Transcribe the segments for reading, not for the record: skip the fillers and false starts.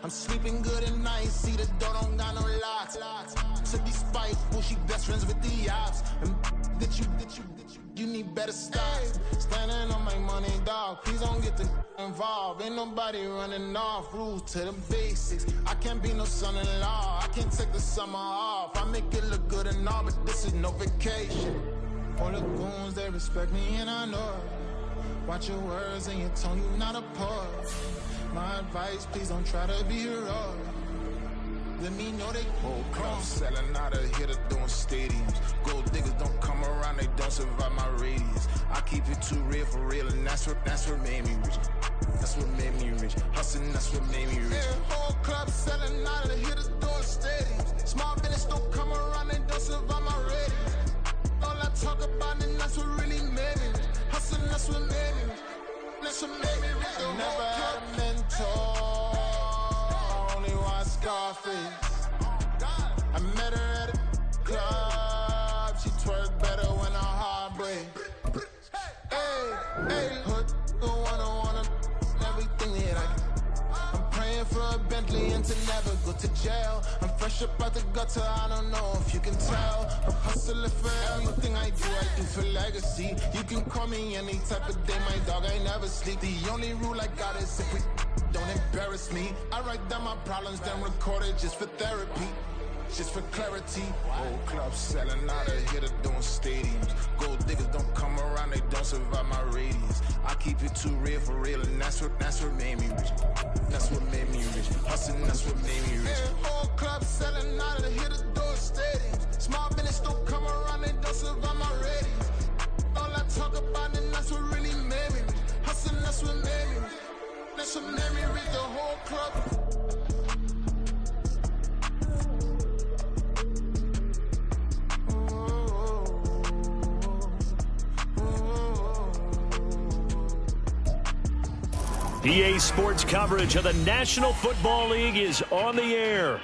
I'm sleeping good at night, see the door don't got no locks. To be spiteful, she best friends with the ops. And you need better stop. Standing on my money, dog. Please don't get the involved. Ain't nobody running off. Rules to the basics. I can't be no son-in-law. I can't take the summer off. I make it look good and all, but this is no vacation. All the goons, they respect me and I know it. Watch your words and your tone, you not a poet. My advice, please don't try to be heroic. Let me know they whole club selling out of here to doing stadiums. Gold diggers don't come around, they don't survive my radius. I keep it too real for real, and that's what made me rich. That's what made me rich. Hustling, that's what made me rich. Yeah, whole club selling out of here to doing stadiums. Small business don't come around, they don't survive my radius. All I talk about, and that's what really made me rich. Hustling, that's what made me rich. That's what made me rich. I never had a mentor. Scarface. I met her at a club. She twerk better when her heart breaks. Hey, hood, the wanna everything that I can. I'm praying for a Bentley and to never go to jail. I'm fresh up out the gutter, I don't know if you can tell. I'm hustling for everything I do for legacy. You can call me any type of day, my dog, I never sleep. The only rule I got is if we don't embarrass me. I write down my problems, then record it just for therapy, just for clarity. Whole club selling out of here to doing stadiums. Gold diggers don't come around, they don't survive my radius. I keep it too real for real, and that's what made me rich. That's what made me rich. Hustling, that's what made me rich. Yeah, whole club selling out of here to doing stadiums. Small business don't come around, they don't survive my radius. All I talk about, and that's what really made me rich. Hustling, that's what made me rich. That's what made me read the whole club. EA Sports coverage of the National Football League is on the air.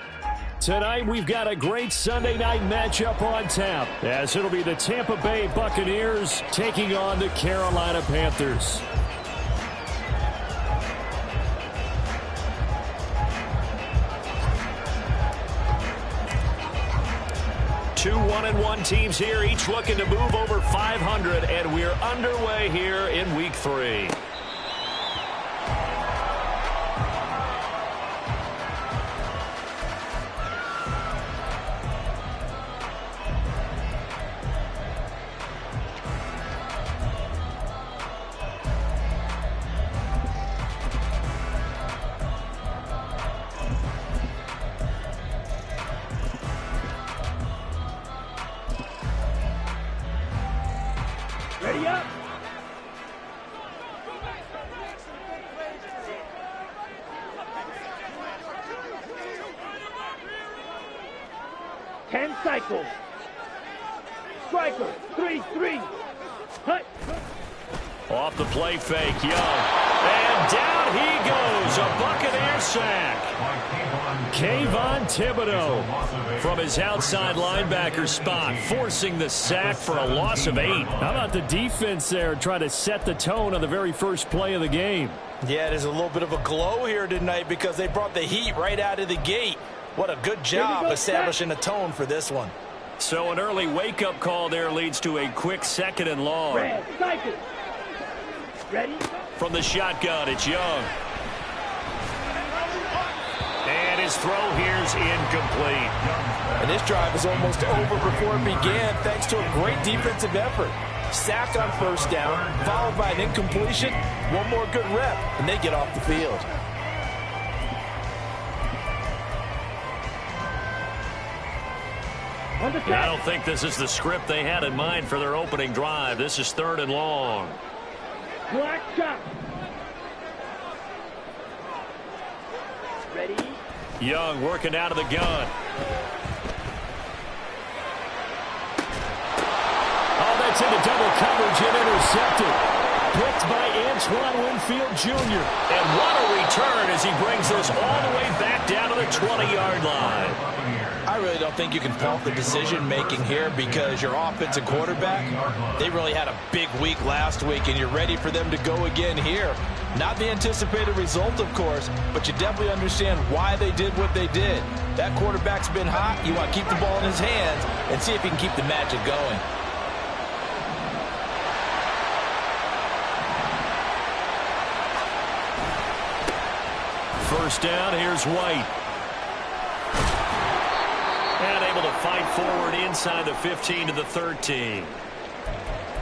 Tonight, we've got a great Sunday night matchup on tap, as it'll be the Tampa Bay Buccaneers taking on the Carolina Panthers. 2 1-1 teams here, each looking to move over 500, and we're underway here in Week 3. Ready up. Ten cycles. Striker, 3-3. Hut. Off the play fake, Young. And down he goes. A Buccaneer sack. Kayvon Thibodeau from his outside linebacker spot, forcing the sack for a loss of 8. How about the defense there, trying to set the tone on the very first play of the game? Yeah, there's a little bit of a glow here tonight because they brought the heat right out of the gate. What a good job establishing a tone for this one. So an early wake-up call there leads to a quick 2nd and long. Ready? From the shotgun, it's Young. And his throw here's incomplete. And this drive is almost over before it began thanks to a great defensive effort. Sack on first down, followed by an incompletion. One more good rep, and they get off the field. I don't think this is the script they had in mind for their opening drive. This is 3rd and long. Black shot. Ready? Young working out of the gun. Oh, that's into double coverage and intercepted. Picked by Antoine Winfield Jr. And what a return as he brings this all the way back down to the 20-yard line. I really don't think you can fault the decision-making here because your offense and quarterback, they really had a big week last week, and you're ready for them to go again here. Not the anticipated result, of course, but you definitely understand why they did what they did. That quarterback's been hot. You want to keep the ball in his hands and see if he can keep the magic going. First down, here's White. And able to fight forward inside the 15 to the 13.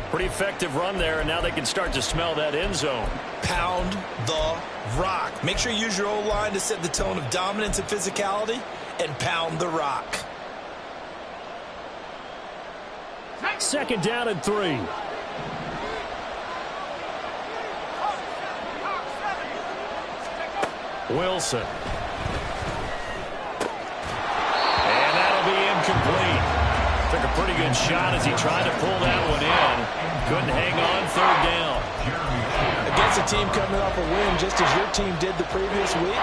Pretty effective run there, and now they can start to smell that end zone. Pound the rock. Make sure you use your O-line to set the tone of dominance and physicality, and pound the rock. Second down and 3. Wilson. And that'll be incomplete. Took a pretty good shot as he tried to pull that one in. Couldn't hang on, third down. Against a team coming off a win just as your team did the previous week,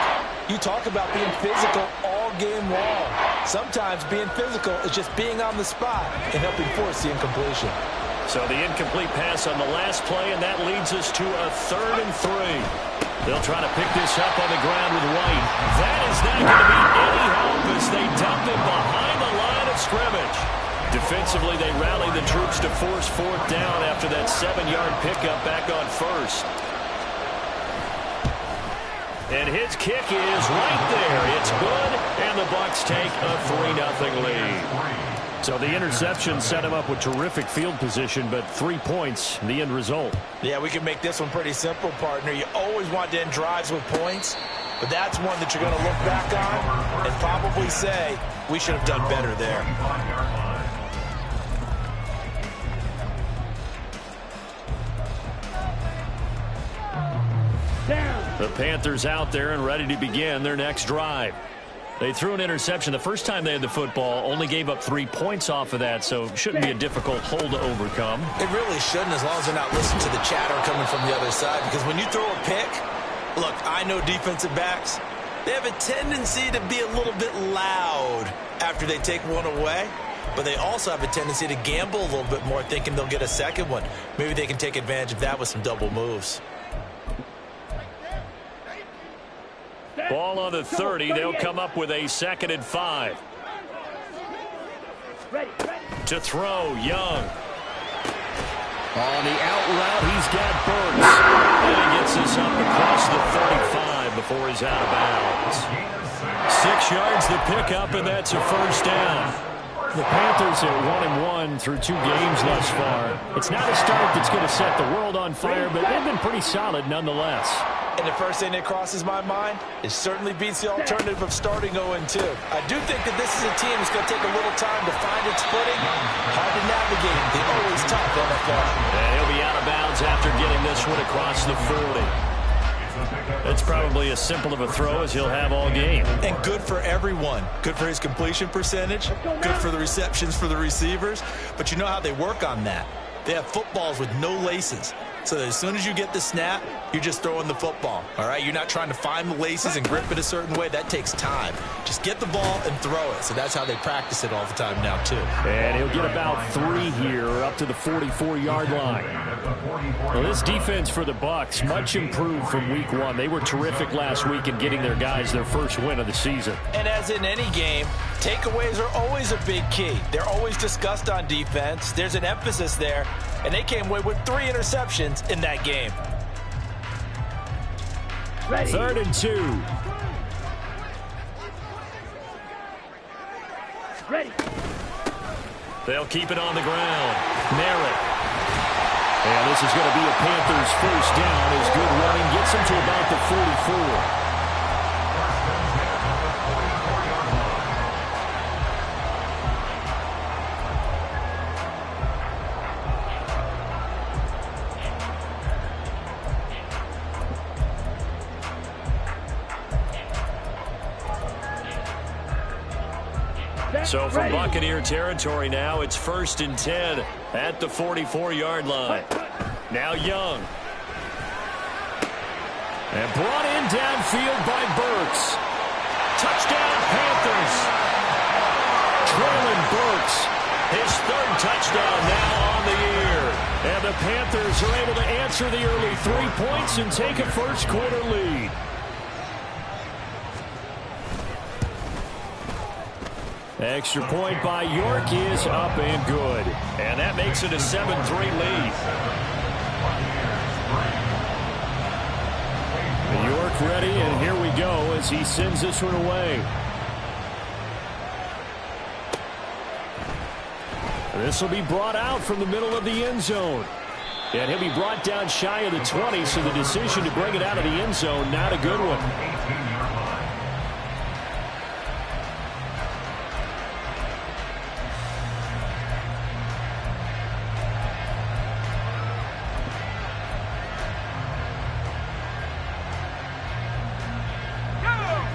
you talk about being physical all game long. Sometimes being physical is just being on the spot and helping force the incompletion. So the incomplete pass on the last play, and that leads us to a 3rd and 3. They'll try to pick this up on the ground with White. That is not going to be any help as they dump it behind the line of scrimmage. Defensively, they rally the troops to force 4th down after that 7-yard pickup back on 1st. And his kick is right there. It's good, and the Bucs take a 3-0 lead. So the interception set him up with terrific field position, but 3 points, the end result. Yeah, we can make this one pretty simple, partner. You always want to end drives with points, but that's one that you're going to look back on and probably say, we should have done better there. The Panthers out there and ready to begin their next drive. They threw an interception the first time they had the football, only gave up 3 points off of that, so shouldn't be a difficult hole to overcome. It really shouldn't, as long as they're not listening to the chatter coming from the other side, because when you throw a pick, look, I know defensive backs, they have a tendency to be a little bit loud after they take one away, but they also have a tendency to gamble a little bit more, thinking they'll get a second one. Maybe they can take advantage of that with some double moves. Ball on the 30. They'll come up with a 2nd and 5. To throw, Young. On the out route, he's got Burks. And he gets this up across the 35 before he's out of bounds. 6 yards the pickup, and that's a 1st down. The Panthers are 1-1 through 2 games thus far. It's not a start that's going to set the world on fire, but they've been pretty solid nonetheless. And the first thing that crosses my mind, it certainly beats the alternative of starting 0-2. I do think that this is a team that's going to take a little time to find its footing. Hard to navigate the always tough NFL. And he'll be out of bounds after getting this one across the 40. It's probably as simple of a throw as he'll have all game. And good for everyone. Good for his completion percentage. Good for the receptions for the receivers. But you know how they work on that. They have footballs with no laces. So that as soon as you get the snap, you're just throwing the football. All right? You're not trying to find the laces and grip it a certain way. That takes time. Just get the ball and throw it. So that's how they practice it all the time now, too. And he'll get about 3 here up to the 44-yard line. Well, this defense for the Bucs, much improved from week 1. They were terrific last week in getting their guys their first win of the season. And as in any game, takeaways are always a big key. They're always discussed on defense. There's an emphasis there. And they came away with 3 interceptions in that game. Ready. 3rd and 2. Ready. They'll keep it on the ground. Merritt. And this is going to be a Panthers first down as good running gets them to about the 44. So from Buccaneer territory now, it's 1st and 10 at the 44-yard line. Now Young. And brought in downfield by Burks. Touchdown, Panthers. And the Panthers are able to answer the early 3 points and take a first-quarter lead. Extra point by York is up and good. And that makes it a 7-3 lead. York ready, and here we go as he sends this one away. This will be brought out from the middle of the end zone. And he'll be brought down shy of the 20, so the decision to bring it out of the end zone, not a good one.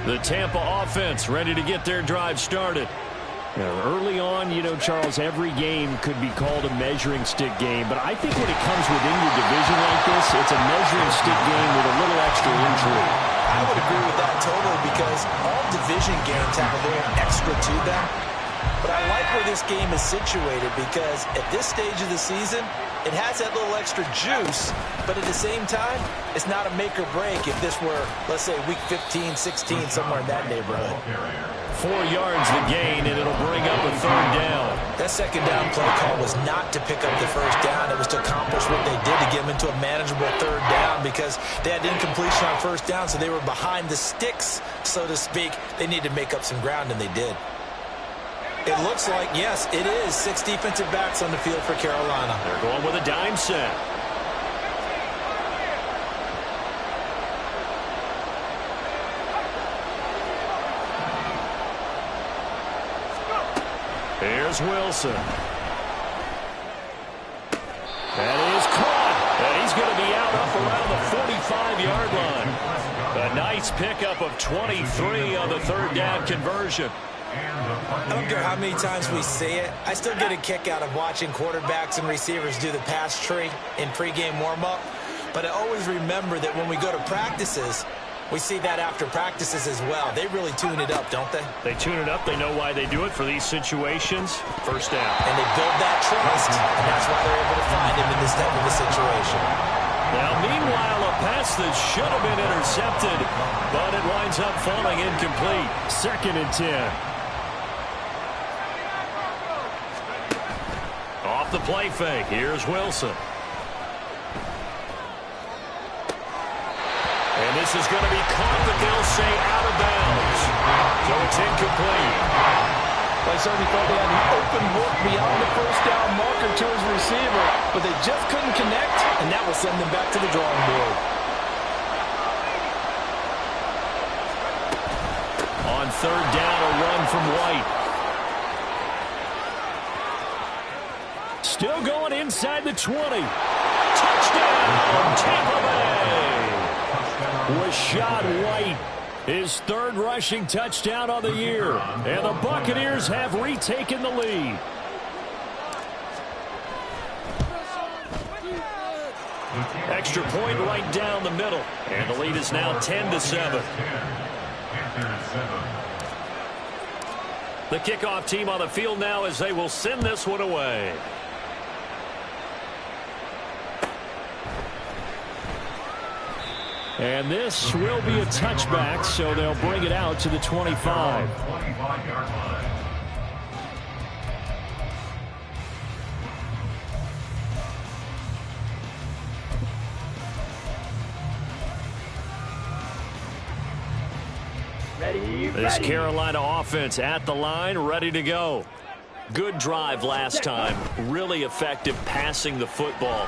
The Tampa offense ready to get their drive started. Early on, you know, Charles, every game could be called a measuring stick game. But I think when it comes within your division like this, it's a measuring stick game with a little extra intrigue. I would agree with that totally because all division games have a little extra to them. But I like where this game is situated because at this stage of the season, it has that little extra juice, but at the same time, it's not a make or break if this were, let's say, week 15, 16, somewhere in that neighborhood. 4 yards the gain, and it'll bring up a third down. That second down play call was not to pick up the first down. It was to accomplish what they did to get them into a manageable third down because they had incompletion on first down, so they were behind the sticks, so to speak. They needed to make up some ground, and they did. It looks like, yes, it is 6 defensive backs on the field for Carolina. They're going with a dime set. Here's Wilson. That is caught. And he's going to be out up around the 45-yard line. A nice pickup of 23 on the third down conversion. I don't care how many times we see it. I still get a kick out of watching quarterbacks and receivers do the pass tree in pregame warm-up. But I always remember that when we go to practices, we see that after practices as well. They really tune it up, don't they? They tune it up. They know why they do it for these situations. First down. And they build that trust, and that's why they're able to find him in this type of a situation. Now, meanwhile, a pass that should have been intercepted, but it winds up falling incomplete. 2nd and 10. Off the play fake. Here's Wilson. And this is going to be caught, but they'll say out of bounds. So it's incomplete. They certainly thought they had an open look beyond the first down marker to his receiver, but they just couldn't connect, and that will send them back to the drawing board. On third down, a run from White. Still going inside the 20. Touchdown, Tampa Bay. Rashad White, his 3rd rushing touchdown on the year. And the Buccaneers have retaken the lead. Extra point right down the middle. And the lead is now 10-7. The kickoff team on the field now as they will send this one away. And this will be a touchback, so they'll bring it out to the 25. This Carolina offense at the line, ready to go. Good drive last time. Really effective passing the football.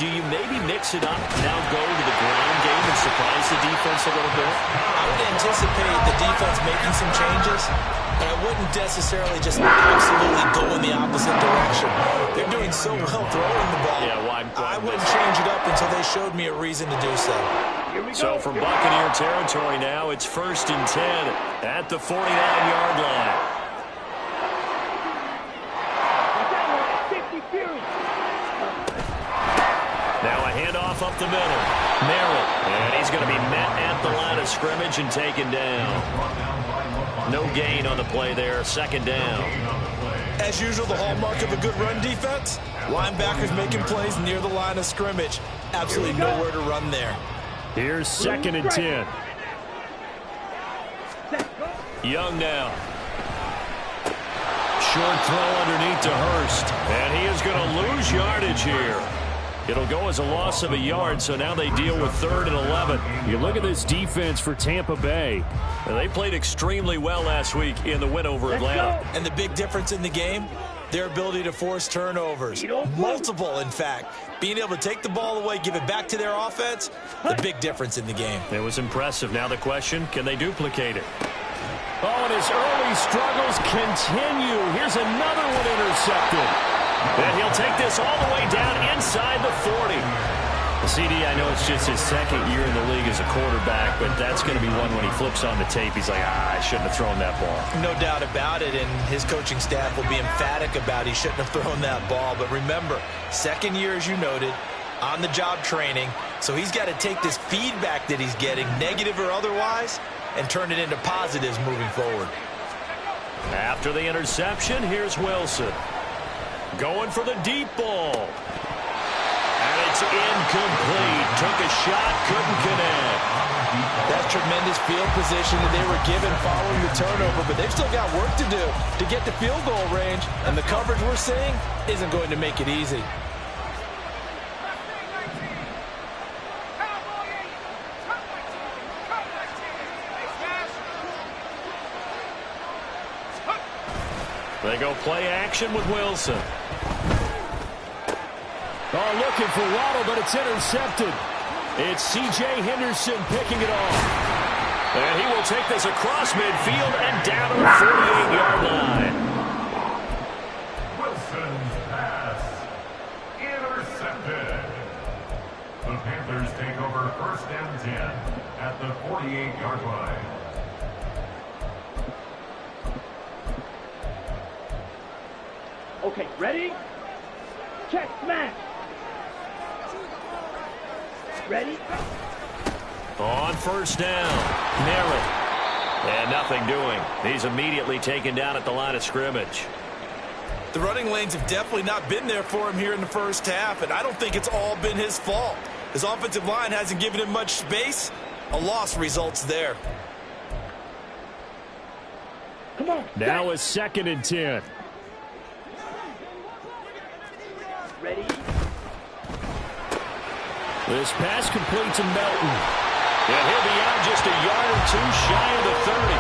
Do you maybe mix it up, now go to the ground game and surprise the defense a little bit? I would anticipate the defense making some changes, but I wouldn't necessarily just absolutely go in the opposite direction. They're doing so well throwing the ball. Yeah, why I wouldn't change it up until they showed me a reason to do so. So from Buccaneer territory now, it's 1st and 10 at the 49-yard line. Now a handoff up the middle. Merrill. And he's going to be met at the line of scrimmage and taken down. No gain on the play there. Second down. As usual, the hallmark of a good run defense, linebackers making plays near the line of scrimmage. Absolutely nowhere to run there. Here's 2nd and 10. Young now. Short throw underneath to Hurst. And he is going to lose yardage here. It'll go as a loss of a yard, so now they deal with 3rd and 11. You look at this defense for Tampa Bay. Now, they played extremely well last week in the win over Atlanta. And the big difference in the game, their ability to force turnovers. Multiple, in fact. Being able to take the ball away, give it back to their offense, the big difference in the game. It was impressive. Now the question, can they duplicate it? Oh, and his early struggles continue. Here's another one intercepted. And he'll take this all the way down inside the 40. CD, I know it's just his 2nd year in the league as a quarterback, but that's going to be one when he flips on the tape. He's like, I shouldn't have thrown that ball. No doubt about it, and his coaching staff will be emphatic about he shouldn't have thrown that ball. But remember, 2nd year, as you noted, on-the-job training, so he's got to take this feedback that he's getting, negative or otherwise, and turn it into positives moving forward. After the interception, here's Wilson. Going for the deep ball. And it's incomplete. Took a shot, couldn't connect. That's tremendous field position that they were given following the turnover, but they've still got work to do to get to field goal range, and the coverage we're seeing isn't going to make it easy. They go play action with Wilson. Oh, looking for Waddle, but it's intercepted. It's C.J. Henderson picking it off. And he will take this across midfield and down to the 48-yard line. Wilson's pass intercepted. The Panthers take over 1st and 10 at the 48-yard line. Okay, ready? Check, smash. Ready? On 1st down, Merrill. And nothing doing. He's immediately taken down at the line of scrimmage. The running lanes have definitely not been there for him here in the first half, and I don't think it's all been his fault. His offensive line hasn't given him much space. A loss results there. Come on. Now it's 2nd and 10. Ready? This pass complete to Melton. And he'll be out just a yard or two shy of the 30.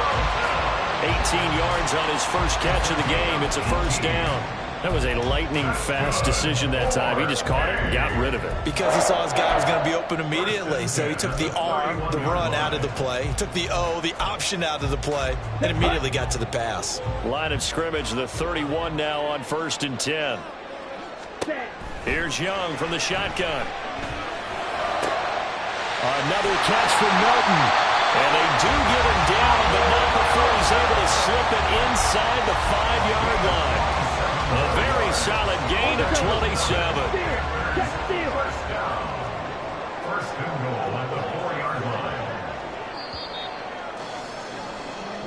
18 yards on his first catch of the game. It's a 1st down. That was a lightning-fast decision that time. He just caught it and got rid of it. Because he saw his guy was going to be open immediately, so he took the R, the run, out of the play. He took the O, the option, out of the play, and immediately got to the pass. Line of scrimmage, the 31 now on 1st and 10. Here's Young from the shotgun. Another catch for Melton. And they do get him down, but not before he's able to slip it inside the 5-yard line. A very solid gain of 27. First down. 1st and goal at the 4-yard line.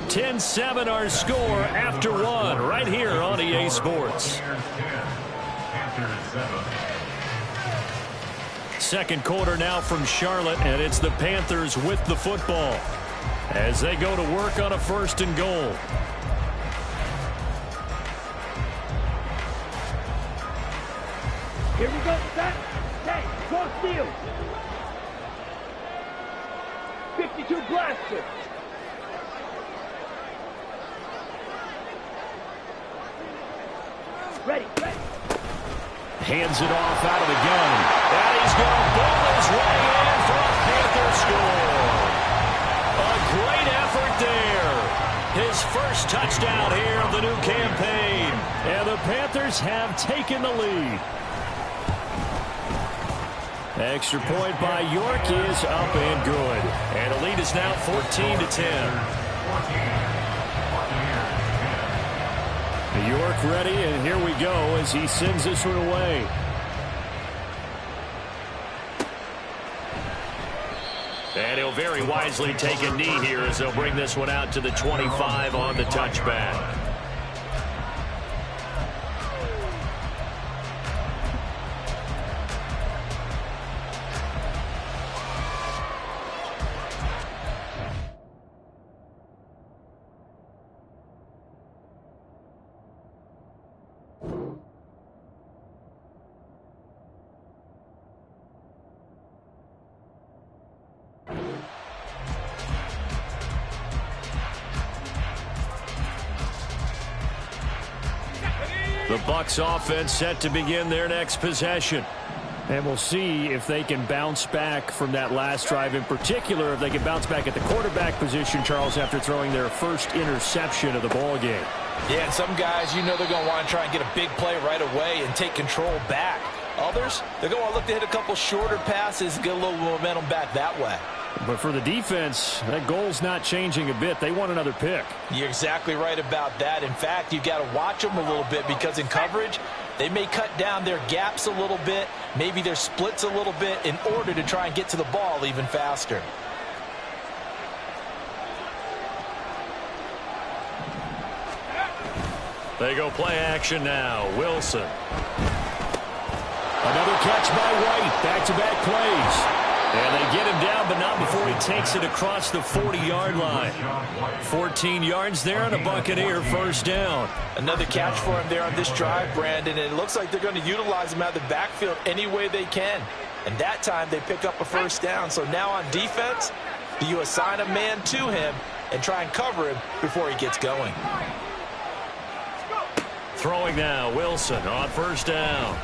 10-7 our score after 1 right here on EA Sports. Panthers 7. Second quarter now from Charlotte, and it's the Panthers with the football as they go to work on a 1st and goal. Here we go, set. Hey, cross field. 52 blaster. Ready. Hands it off out of the gun. And he's going to ball his way in for a Panther score. A great effort there. His first touchdown here of the new campaign. And the Panthers have taken the lead. Extra point by York is up and good. And the lead is now 14-10. York ready, and here we go as he sends this one away. And he'll very wisely take a knee here as they'll bring this one out to the 25 on the touchback. The Bucs offense set to begin their next possession. And we'll see if they can bounce back from that last drive. In particular, if they can bounce back at the quarterback position, Charles, after throwing their first interception of the ball game. Yeah, and some guys, you know they're going to want to try and get a big play right away and take control back. Others, they're going to look to hit a couple shorter passes and get a little momentum back that way. But for the defense, that goal's not changing a bit. They want another pick. You're exactly right about that. In fact, you've got to watch them a little bit because in coverage, they may cut down their gaps a little bit, maybe their splits a little bit in order to try and get to the ball even faster. They go play action now. Wilson. Another catch by White. Back-to-back plays. And they get him down, but not before he takes it across the 40-yard line. 14 yards there and a Buccaneer first down. Another catch for him there on this drive, Brandon, and it looks like they're going to utilize him out of the backfield any way they can. And that time they pick up a first down. So now on defense, do you assign a man to him and try and cover him before he gets going? Throwing now, Wilson on first down.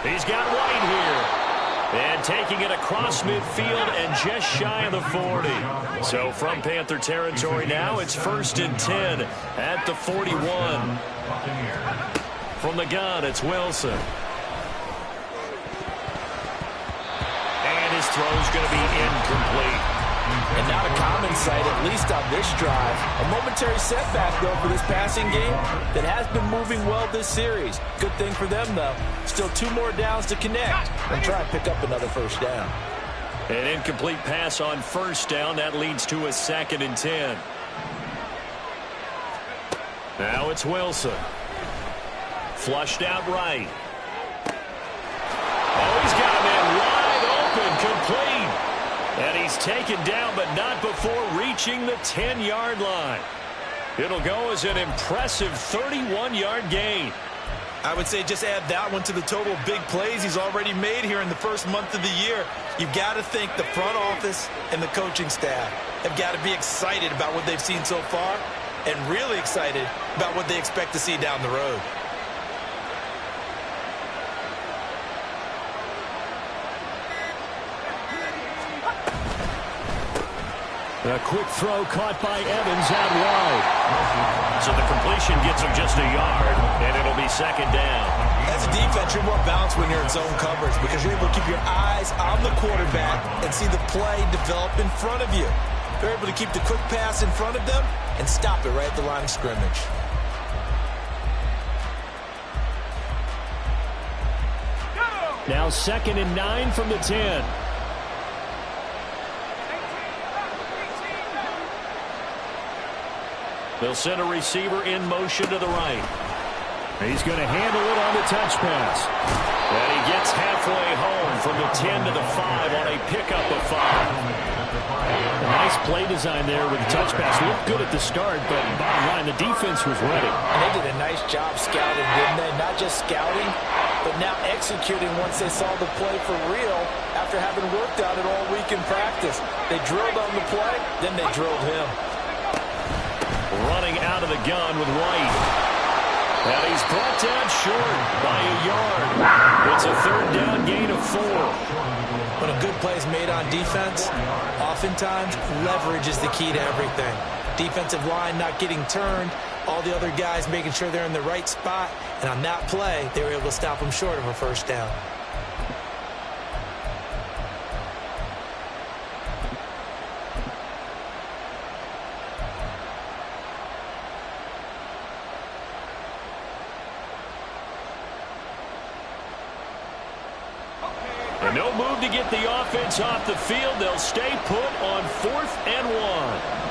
He's got White here. And taking it across midfield and just shy of the 40. So from Panther territory now, it's 1st and 10 at the 41. From the gun, it's Wilson. And his throw's going to be incomplete. And not a common sight, at least on this drive. A momentary setback, though, for this passing game that has been moving well this series. Good thing for them, though. Still 2 more downs to connect and try and pick up another first down. An incomplete pass on first down. That leads to a 2nd and 10. Now it's Wilson. Flushed out right. Oh, he's got a man wide open, complete. And he's taken down, but not before reaching the 10-yard line. It'll go as an impressive 31-yard gain. I would say just add that one to the total of big plays he's already made here in the first month of the year. You've got to think the front office and the coaching staff have got to be excited about what they've seen so far and really excited about what they expect to see down the road. A quick throw caught by Evans out wide. So the completion gets him just a yard, and it'll be 2nd down. As a defense, you're more balanced when you're in zone coverage because you're able to keep your eyes on the quarterback and see the play develop in front of you. They're able to keep the quick pass in front of them and stop it right at the line of scrimmage. Now 2nd and 9 from the 10. They'll send a receiver in motion to the right. He's going to handle it on the touch pass. And he gets halfway home from the 10 to the 5 on a pickup of 5. A nice play design there with the touch pass. Looked good at the start, but bottom line, the defense was ready. And they did a nice job scouting, didn't they? Not just scouting, but now executing once they saw the play for real after having worked on it all week in practice. They drilled on the play, then they drilled him. Running out of the gun with White. And he's brought down short by a yard. It's a 3rd down gain of 4. When a good play is made on defense, oftentimes leverage is the key to everything. Defensive line not getting turned, all the other guys making sure they're in the right spot, and on that play, they were able to stop them short of a first down. And no move to get the offense off the field. They'll stay put on 4th and 1.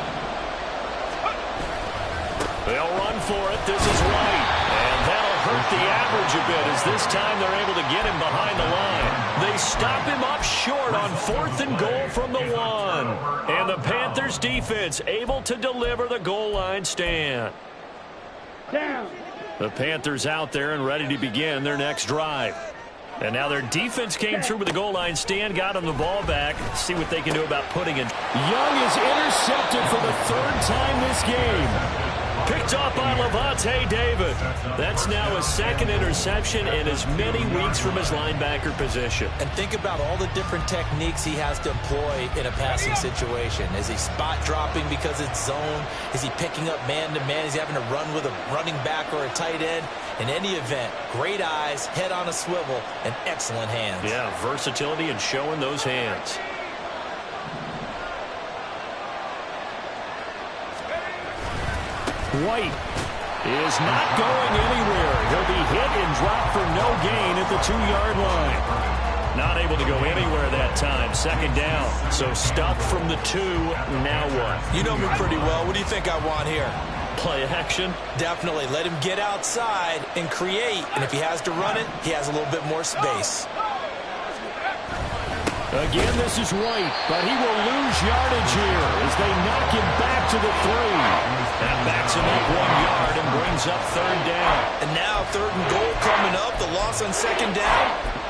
They'll run for it. This is White. And that'll hurt the average a bit as this time they're able to get him behind the line. They stop him up short on 4th and goal from the 1. And the Panthers defense able to deliver the goal line stand. Down. The Panthers out there and ready to begin their next drive. And now their defense came through with the goal line stand, got them the ball back. See what they can do about putting it. Young is intercepted for the 3rd time this game. Picked off by Levante David. That's now his 2nd interception in as many weeks from his linebacker position. And think about all the different techniques he has to employ in a passing situation. Is he spot dropping because it's zone? Is he picking up man-to-man? Is he having to run with a running back or a tight end? In any event, great eyes, head on a swivel, and excellent hands. Yeah, versatility and showing those hands. White is not going anywhere. He'll be hit and dropped for no gain at the 2-yard line. Not able to go anywhere that time. 2nd down. So stuck from the 2. Now what? You know me pretty well. What do you think I want here? Play action? Definitely. Let him get outside and create. And if he has to run it, he has a little bit more space. Again, this is White, but he will lose yardage here as they knock him back to the 3. That backs him up 1 yard and brings up 3rd down. And now 3rd and goal coming up. The loss on 2nd down.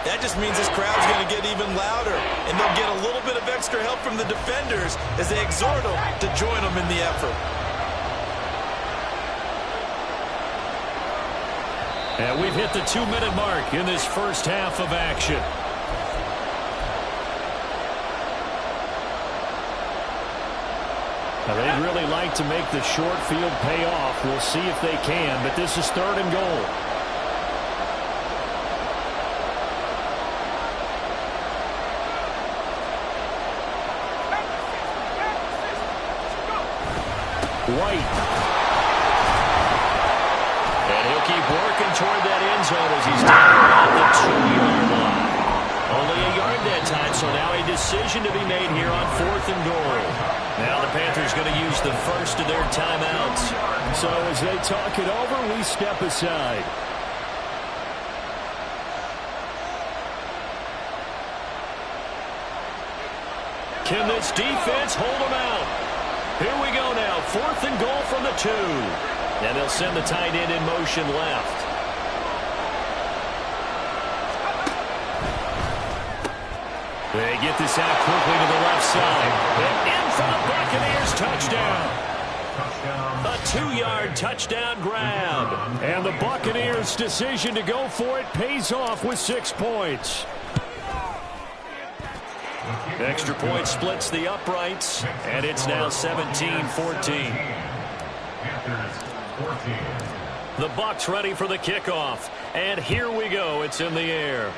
That just means this crowd's going to get even louder. And they'll get a little bit of extra help from the defenders as they exhort them to join them in the effort. And we've hit the 2-minute mark in this first half of action. Now, they'd really like to make the short field pay off. We'll see if they can, but this is 3rd and goal. White. And he'll keep working toward that end zone as he's down around the 2-yard line. Only a yard that time, so now a decision to be made here on 4th and goal. Now the Panthers going to use the first of their timeouts. So as they talk it over, we step aside. Can this defense hold them out? Here we go now. 4th and goal from the 2. And they'll send the tight end in motion left. They get this out quickly to the left side. And in for the Buccaneers touchdown. A 2-yard touchdown grab. And the Buccaneers' decision to go for it pays off with 6 points. Extra point splits the uprights, and it's now 17-14. The Bucs ready for the kickoff. And here we go. It's in the air.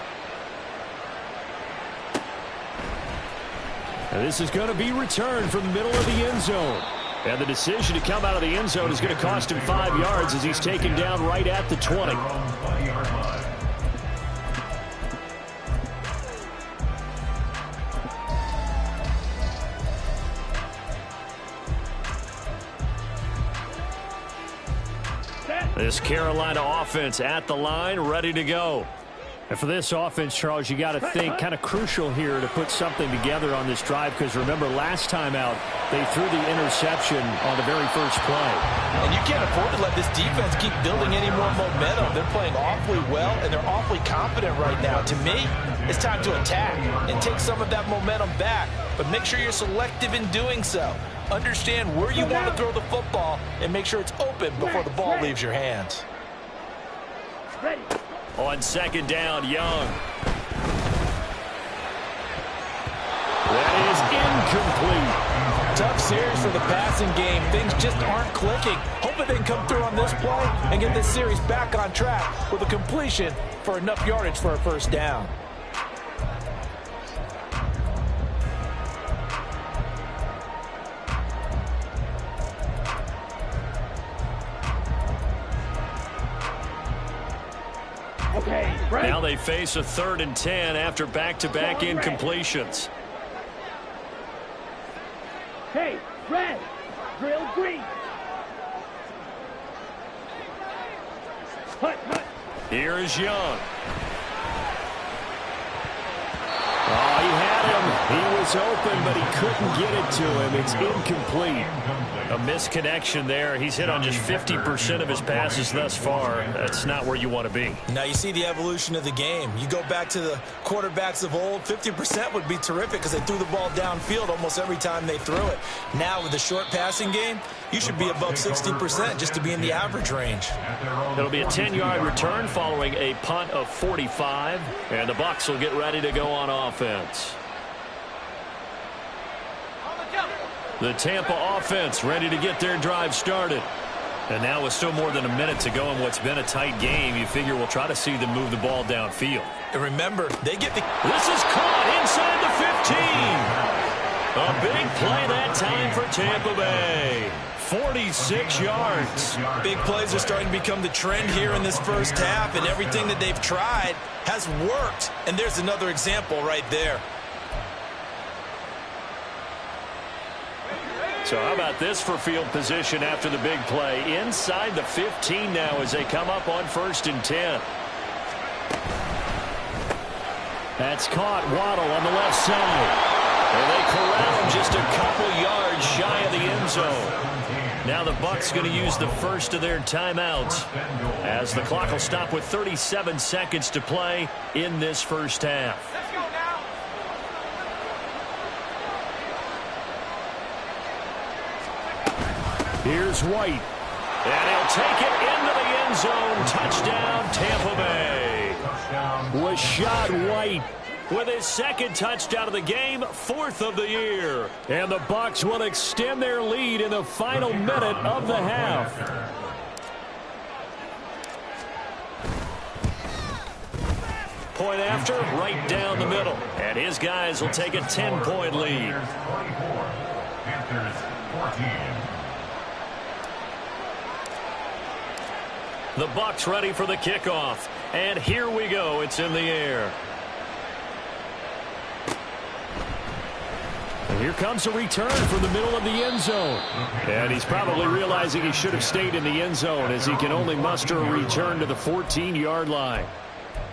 And this is going to be returned from the middle of the end zone. And the decision to come out of the end zone is going to cost him 5 yards as he's taken down right at the 20. This Carolina offense at the line, ready to go. And for this offense, Charles, you got to think kind of crucial here to put something together on this drive, because remember last time out they threw the interception on the very first play. And you can't afford to let this defense keep building any more momentum. They're playing awfully well, and they're awfully confident right now. To me, it's time to attack and take some of that momentum back, but make sure you're selective in doing so. Understand where you want to throw the football and make sure it's open before the ball leaves your hands. Ready. On second down, Young. That is incomplete. Tough series for the passing game. Things just aren't clicking. Hoping they can come through on this play and get this series back on track with a completion for enough yardage for a first down. Okay, right. Now they face a 3rd and 10 after back-to-back incompletions. Hey, red. Drill green. Hut, hut. Here is Young. Oh, he had him. He was open, but he couldn't get it to him. It's incomplete. A misconnection there. He's hit on just 50% of his passes thus far. That's not where you want to be. Now you see the evolution of the game. You go back to the quarterbacks of old, 50% would be terrific because they threw the ball downfield almost every time they threw it. Now with the short passing game, you should be above 60% just to be in the average range. It'll be a 10-yard return following a punt of 45, and the Bucs will get ready to go on offense. The Tampa offense ready to get their drive started. And now with still more than a minute to go in what's been a tight game, you figure we'll try to see them move the ball downfield. And remember, they get the... This is caught inside the 15. A big play that time for Tampa Bay. 46 yards. Big plays are starting to become the trend here in this first half, and everything that they've tried has worked. And there's another example right there. So how about this for field position after the big play? Inside the 15 now as they come up on 1st and 10. That's caught. Waddle on the left side. And they corral him just a couple yards shy of the end zone. Now the Bucs going to use the first of their timeouts as the clock will stop with 37 seconds to play in this first half. Here's White. And he'll take it into the end zone. Touchdown, Tampa Bay. Rashad White with his 2nd touchdown of the game, 4th of the year. And the Bucs will extend their lead in the final minute of the half. Point after, right down the middle. And his guys will take a 10-point lead. Panthers 14. The Bucs ready for the kickoff. And here we go. It's in the air. And here comes a return from the middle of the end zone. And he's probably realizing he should have stayed in the end zone as he can only muster a return to the 14-yard line.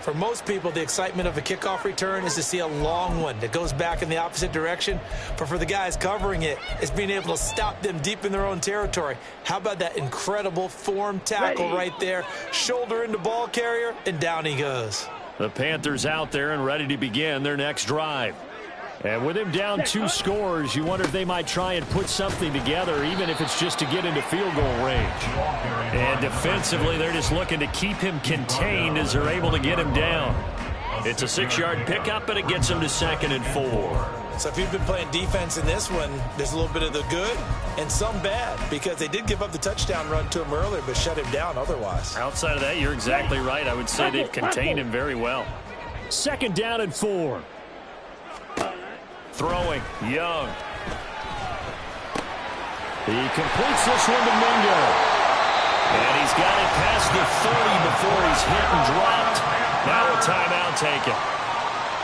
For most people, the excitement of a kickoff return is to see a long one that goes back in the opposite direction. But for the guys covering it, it's being able to stop them deep in their own territory. How about that incredible form tackle right there? Shoulder into ball carrier, and down he goes. The Panthers out there and ready to begin their next drive. And with him down 2 scores, you wonder if they might try and put something together, even if it's just to get into field goal range. And defensively, they're just looking to keep him contained as they're able to get him down. It's a 6-yard pickup, and it gets him to 2nd and 4. So if you've been playing defense in this one, there's a little bit of the good and some bad, because they did give up the touchdown run to him earlier, but shut him down otherwise. Outside of that, you're exactly right. I would say they've contained him very well. 2nd down and 4. Throwing, Young. He completes this one to Mingo. And he's got it past the 30 before he's hit and dropped. Now a timeout taken.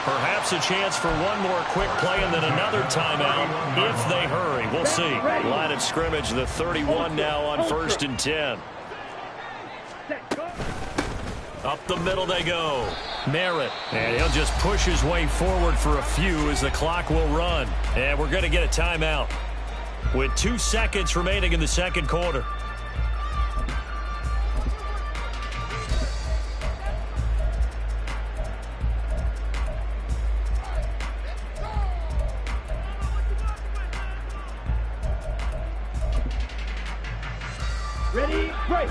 Perhaps a chance for one more quick play and then another timeout if they hurry. We'll see. Line of scrimmage, the 31 now on 1st and 10. Up the middle they go. Merritt. And he'll just push his way forward for a few as the clock will run. And we're going to get a timeout with 2 seconds remaining in the 2nd quarter. Ready, break.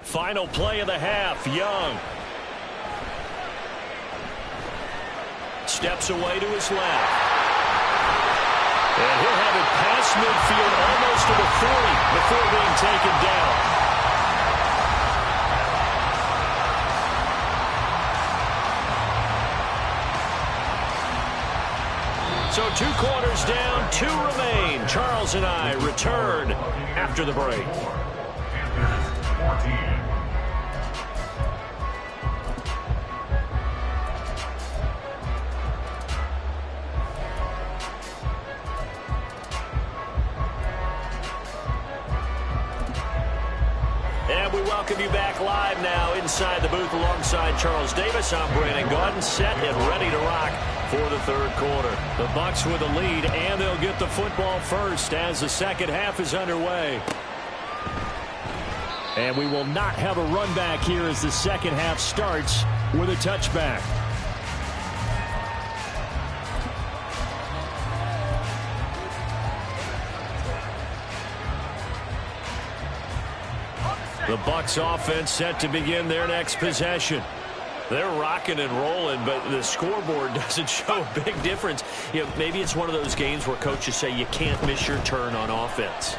Final play of the half, Young. Steps away to his left. And he'll have it past midfield almost to the 40 before being taken down. So 2 quarters down, 2 remain. Charles and I return after the break. 14. And we welcome you back live now inside the booth alongside Charles Davis. I'm Brandon Gaudin, set and ready to rock for the third quarter. The Bucs with the lead, and they'll get the football first as the second half is underway. And we will not have a run back here as the second half starts with a touchback. The Bucs offense set to begin their next possession. They're rocking and rolling, but the scoreboard doesn't show a big difference. You know, maybe it's one of those games where coaches say you can't miss your turn on offense.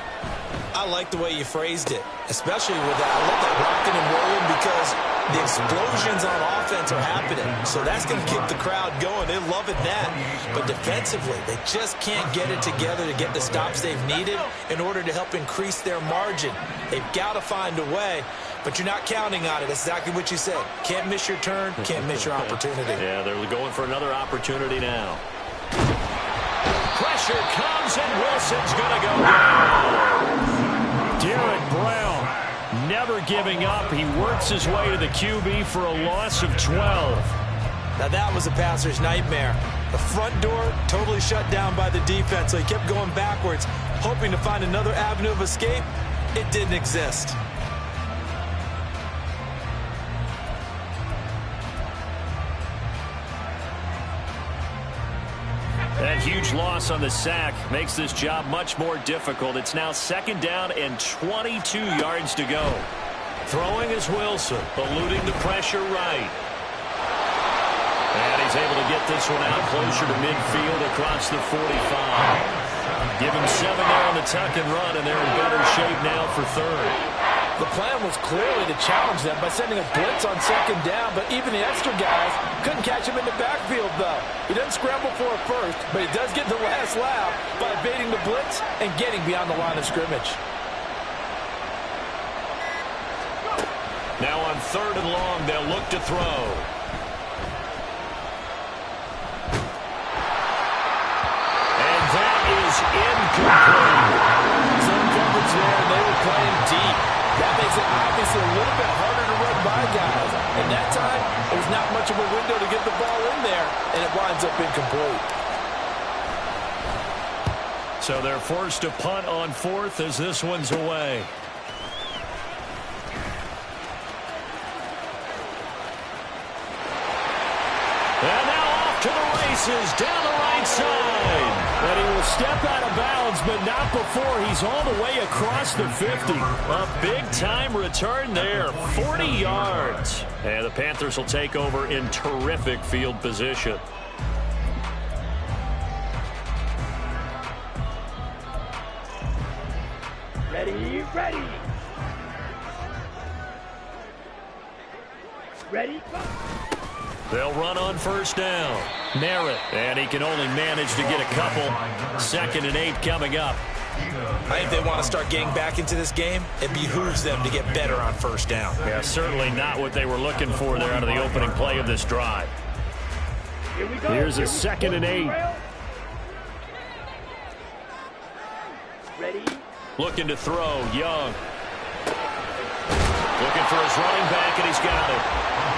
I like the way you phrased it, especially with that. I love that rocking and rolling because the explosions on offense are happening. So that's going to keep the crowd going. They're loving that. But defensively, they just can't get it together to get the stops they've needed in order to help increase their margin. They've got to find a way, but you're not counting on it. That's exactly what you said. Can't miss your turn, can't miss your opportunity. Yeah, they're going for another opportunity now. Pressure comes, and Wilson's going to go down. Derek Brown never giving up. He works his way to the QB for a loss of 12. Now that was a passer's nightmare. The front door totally shut down by the defense, so he kept going backwards, hoping to find another avenue of escape. It didn't exist. That huge loss on the sack makes this job much more difficult. It's now second down and 22 yards to go. Throwing is Wilson, eluding the pressure right. And he's able to get this one out closer to midfield across the 45. Give him 7 there on the tuck and run, and they're in better shape now for third. The plan was clearly to challenge them by sending a blitz on second down, but even the extra guys couldn't catch him in the backfield, though. He doesn't scramble for it first, but he does get the last laugh by evading the blitz and getting beyond the line of scrimmage. Now on third and long, they'll look to throw. And that is incomplete. Some coverage there, and they were playing deep. That makes it obviously a little bit harder to run by guys. And that time, there's not much of a window to get the ball in there, and it winds up incomplete. So they're forced to punt on fourth as this one's away. And now off to the races, down the right side. And he will step out of bounds, but not before he's all the way across the 50. A big-time return there, 40 yards. And the Panthers will take over in terrific field position. Ready, ready. Ready, go. They'll run on first down. Merritt, and he can only manage to get a couple. 2nd and 8 coming up. I think they want to start getting back into this game. It behooves them to get better on first down. Yeah, certainly not what they were looking for there out of the opening play of this drive. Here we go. Here's a 2nd and 8. Ready. Looking to throw, Young. Looking for his running back, and he's got it.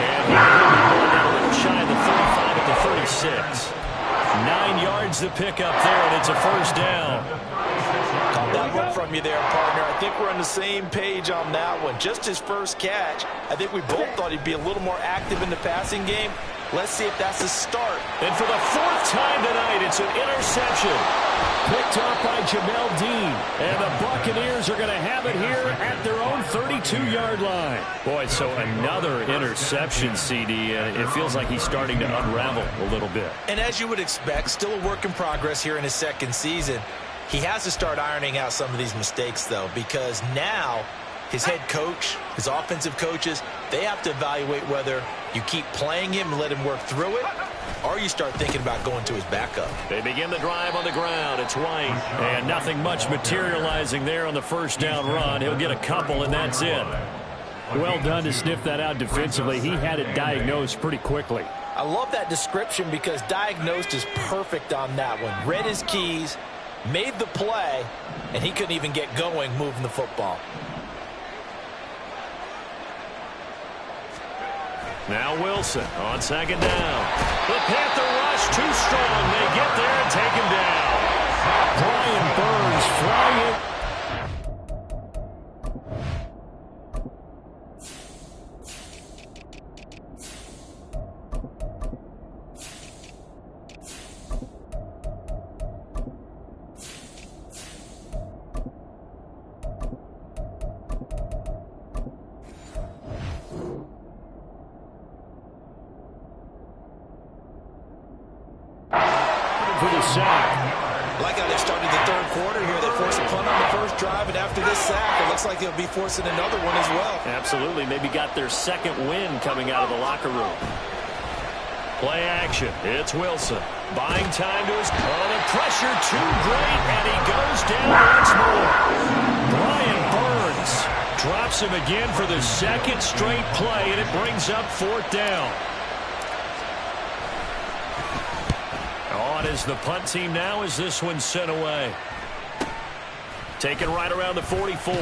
And he's a little shy of the 35 at the 36. 9 yards to pick up there, and it's a first down. Caught that look from you there, partner. I think we're on the same page on that one. Just his first catch. I think we both thought he'd be a little more active in the passing game. Let's see if that's a start. And for the 4th time tonight, it's an interception. Picked up by Jamel Dean. And the Buccaneers are going to have it here at their own 32-yard line. Boy, so another interception, CD. It feels like he's starting to unravel a little bit. And as you would expect, still a work in progress here in his second season. He has to start ironing out some of these mistakes, though, because now his head coach, his offensive coaches, they have to evaluate whether you keep playing him and let him work through it, or you start thinking about going to his backup. They begin the drive on the ground. It's White. And nothing much materializing there on the first down run. He'll get a couple, and that's it. Well done to sniff that out defensively. He had it diagnosed pretty quickly. I love that description because diagnosed is perfect on that one. Read his keys, made the play, and he couldn't even get going moving the football. Now Wilson on second down. The Panther rush too strong. They get there and take him down. Brian Burns flying. For the sack. Like how they started the third quarter here. They forced a punt on the first drive, and after this sack, it looks like they'll be forcing another one as well. Absolutely. Maybe got their second win coming out of the locker room. Play action. It's Wilson. Buying time to his... Oh, the pressure too great, and he goes down once more. Brian Burns drops him again for the second straight play, and it brings up fourth down. On is the punt team now as this one's sent away. Taken right around the 44.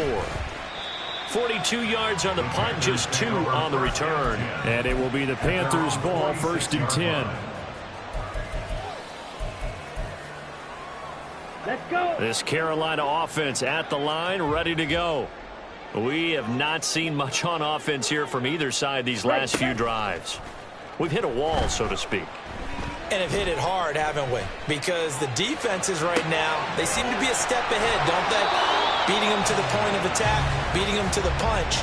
42 yards on the punt, just 2 on the return. And it will be the Panthers' ball, 1st and 10. Let's go. This Carolina offense at the line, ready to go. We have not seen much on offense here from either side these last few drives. We've hit a wall, so to speak. And have hit it hard, haven't we? Because the defenses right now, they seem to be a step ahead, don't they? Beating them to the point of attack, beating them to the punch.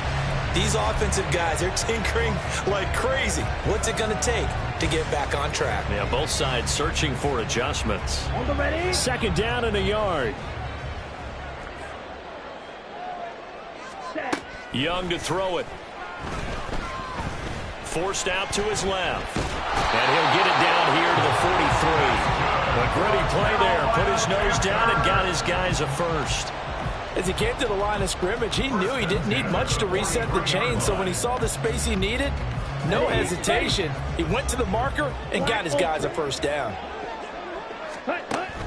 These offensive guys, they're tinkering like crazy. What's it going to take to get back on track? Yeah, both sides searching for adjustments. On the ready. Second down and a yard. Set. Young to throw it. Forced out to his left. And he'll get it down here to the 43. A gritty play there. Put his nose down and got his guys a first. As he came to the line of scrimmage, he knew he didn't need much to reset the chain. So when he saw the space he needed, no hesitation. He went to the marker and got his guys a first down.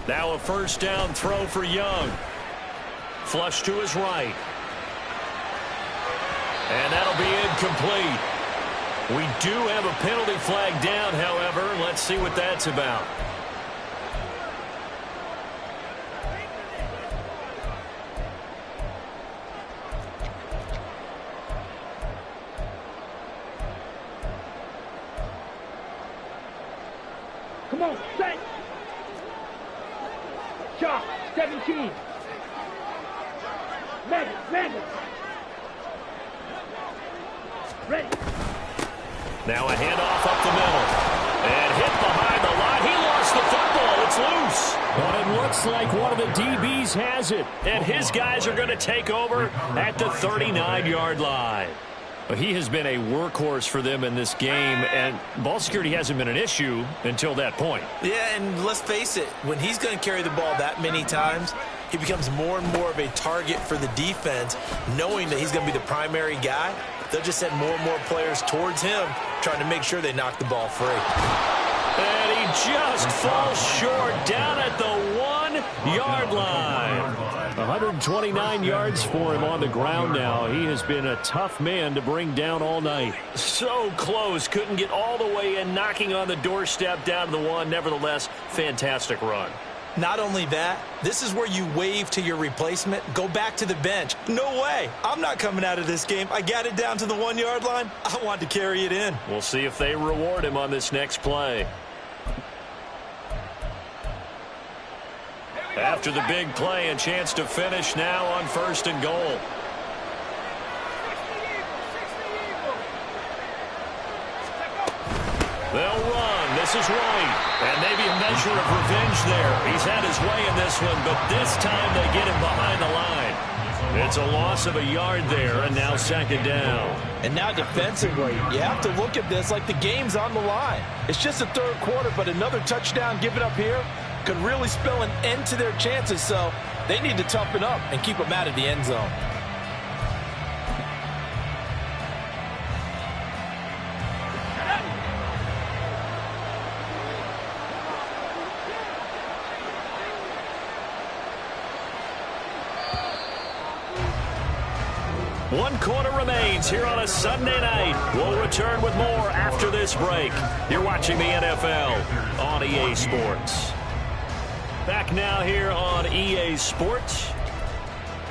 Now a first down throw for Young. Flush to his right. And that'll be incomplete. We do have a penalty flag down, however. Let's see what that's about. Come on, set. Shot, 17. Madness. Ready. Now a handoff up the middle. And hit behind the line. He lost the football. It's loose. But it looks like one of the DBs has it. And his guys are going to take over at the 39-yard line. He has been a workhorse for them in this game, and ball security hasn't been an issue until that point. Yeah, and let's face it, when he's going to carry the ball that many times, he becomes more and more of a target for the defense, knowing that he's going to be the primary guy. They'll just send more and more players towards him, trying to make sure they knock the ball free. And he just falls short down at the 1-yard line. 129 yards for him on the ground now. He has been a tough man to bring down all night. So close. Couldn't get all the way in, knocking on the doorstep down to the 1. Nevertheless, fantastic run. Not only that, this is where you wave to your replacement, go back to the bench. No way. I'm not coming out of this game. I got it down to the 1-yard line. I want to carry it in. We'll see if they reward him on this next play. After the big play, a chance to finish now on 1st and goal. They'll run. This is right. And maybe a measure of revenge there. He's had his way in this one, but this time they get him behind the line. It's a loss of a yard there, and now 2nd down. And now defensively, you have to look at this like the game's on the line. It's just the 3rd quarter, but another touchdown given up here could really spell an end to their chances, so they need to toughen up and keep them out of the end zone. 1 quarter remains here on a Sunday night. We'll return with more after this break. You're watching the NFL on EA Sports. Back now here on EA Sports.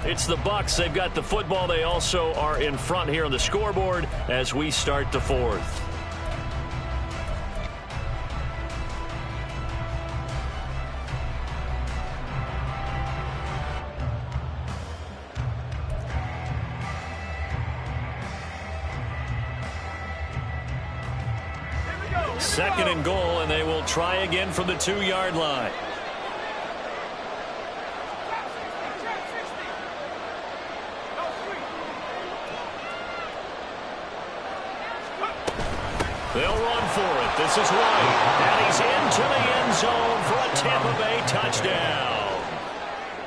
It's the Bucs. They've got the football. They also are in front here on the scoreboard as we start the fourth. Second and goal, and they will try again from the 2-yard line. They'll run for it. This is White, and he's into the end zone for a Tampa Bay touchdown.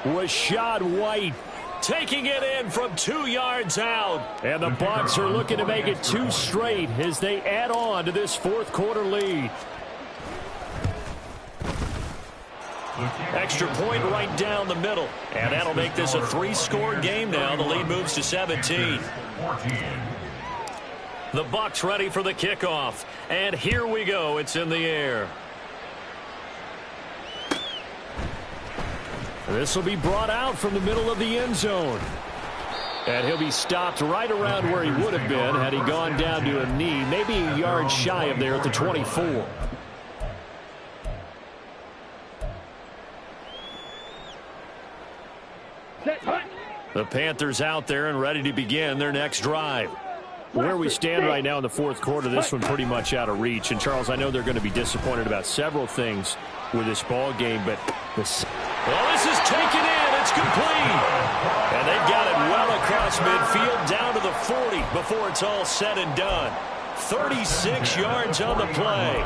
Rashad White taking it in from 2 yards out. And the Bucs are looking to make it 2 straight as they add on to this fourth quarter lead. Extra point right down the middle. And that'll make this a 3-score game now. The lead moves to 17. The Bucs ready for the kickoff. And here we go. It's in the air. This will be brought out from the middle of the end zone. And he'll be stopped right around where he would have been had he gone down to a knee, maybe a yard shy of there at the 24. The Panthers out there and ready to begin their next drive. Where we stand right now in the fourth quarter, this one pretty much out of reach. And, Charles, I know they're going to be disappointed about several things with this ball game, but well, this is taken in. It's complete. And they've got it well across midfield down to the 40 before it's all said and done. 36 yards on the play.